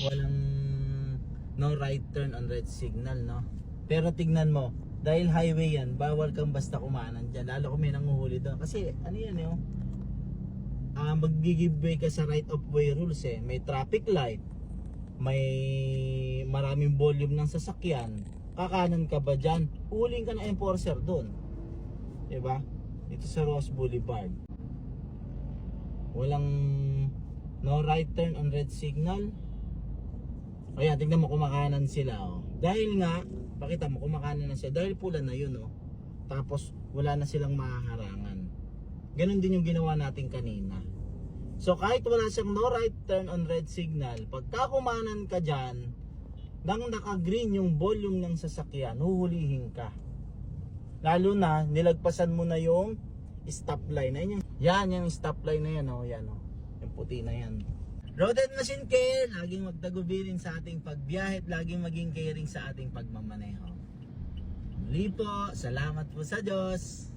walang no right turn on red signal, no? Pero tignan mo, dahil highway yan, bawal kang basta kumanan dyan, lalo kung may nanguhuli doon. Kasi ano yan eh, mag-give way ka sa right of way rules eh. May traffic light, may maraming volume ng sasakyan, kakanan ka ba dyan? Uling ka na enforcer doon, diba? Dito sa Ross Boulevard walang no right turn on red signal. Ayan, tignan mo, kumakanan sila, oh. Dahil nga, pakita mo, kumakanan na sila dahil pula na yun, oh. Tapos wala na silang mahaharangan. Ganon din yung ginawa natin kanina. So kahit wala siyang no right turn on red signal, pagka kumanan ka dyan nang naka-green yung volume ng sasakyan, huhulihin ka. Lalo na nilagpasan mo na yung stop line. Yan yung stop line na yan, oh. Yan, oh. Yung puti na yan. Road and Machine Care, laging magtagubilin sa ating pagbiyahe at laging maging caring sa ating pagmamaneho. Muli po, salamat po sa Diyos.